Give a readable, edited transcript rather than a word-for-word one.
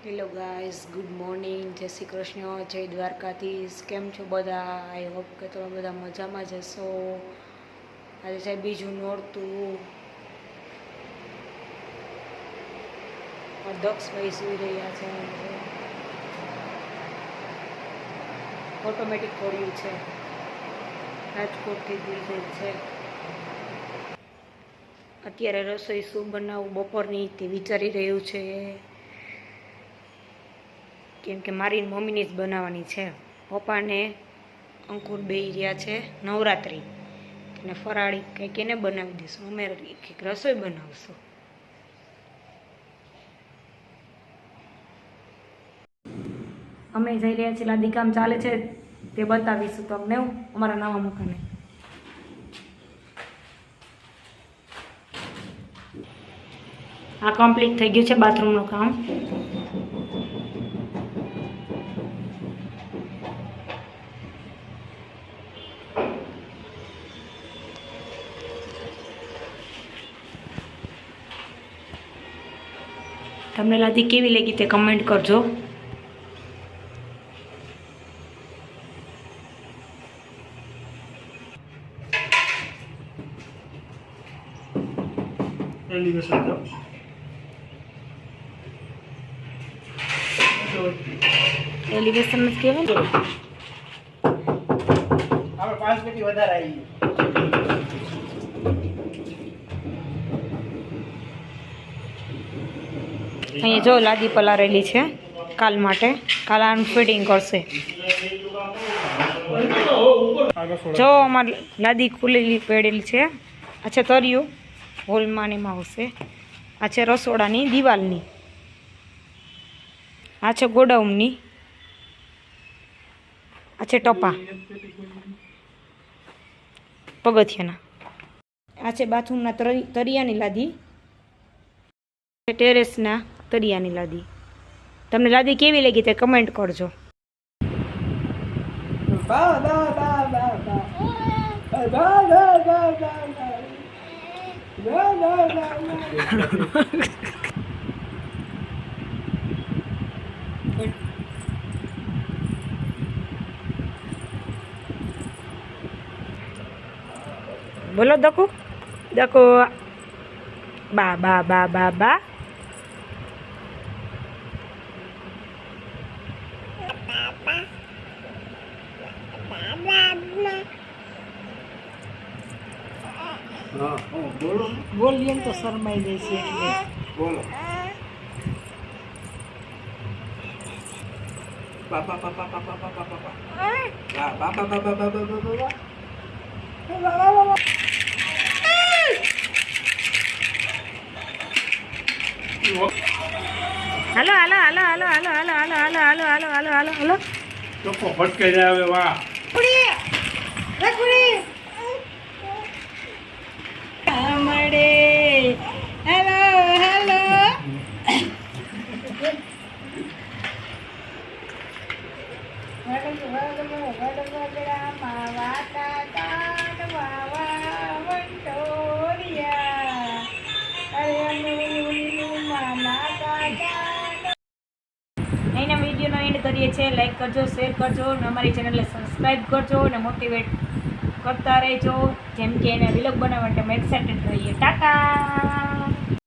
Hello guys, good morning, જય શ્રી કૃષ્ણ, જય દ્વારકાધીશ. કેમ છો બધા? આઈ હોપ કે તમે બધા મજામાં જ હશો. આજે છે બીજું નોરતું. દક્ષભાઈ સુઈ રહ્યા છે. ઓટોમેટિક ખોલ્યું છે. રાજકોટથી દીધેલ છે. અત્યારે રસોઈ શું બનાવવું બપોરની તે વિચારી રહ્યું છે. કેમ કે મારી મમ્મીની જ બનાવવાની છે. પપ્પાને અંકુર બેહી રહ્યા છે નવરાત્રિ, અને ફરાળી કંઈક એને બનાવી દઈશું. અમે કંઈક રસોઈ બનાવશું. અમે જઈ રહ્યા છીએ, લાદી કામ ચાલે છે તે બતાવીશું તમને અમારા નવા મકાને. આ કમ્પ્લીટ થઈ ગયું છે બાથરૂમનું કામ. તમને લાદી કેવી લાગી તે કમેન્ટ કરજો. એલિવેશન જ કહેવાય. આપણે 5 પેટી વધારે આવી. અહીંયા જો લાદી પલારેલી છે કાલ માટે. કાલ આનું ફિટિંગ કરશે. જો અમારી લાદી ખુલેલી પડેલી છે. આ છે તરિયું, હોલમાં એમાં આવશે. આ છે રસોડાની દિવાલની. આ છે ગોડાઉનની. આ છે ટપા પગથિયાના. આ છે બાથરૂમના તરિયાની લાદી. ટેરેસના તરિયાની લાદી. તમને લાદી કેવી લાગી તે કમેન્ટ કરજો. બોલો દકુ દકુ. બા બા બા બા બા. બોલીએ તો શરમાઈ જાય છે એટલે બોલો. પાપા પાપા પાપા પાપા પાપા. હા પાપા પાપા પાપા પાપા. હાલો હાલો હાલો હાલો હાલો હાલો હાલો હાલો હાલો હાલો હાલો હાલો હાલો. ચોખ્ખો ભટકાઈ જાય હવે. વાહ મળે. Hello hello. અહીંના વિડીયોનો એન્ડ કરીએ છીએ. લાઈક કરજો, શેર કરજો અને અમારી ચેનલને સબસ્ક્રાઈબ કરજો અને મોટિવેટ કરતા રહેજો. જેમ કે એને વિલોગ બનાવવા માટે અમે એક્સાઇટેડ રહીએ. ટાટા.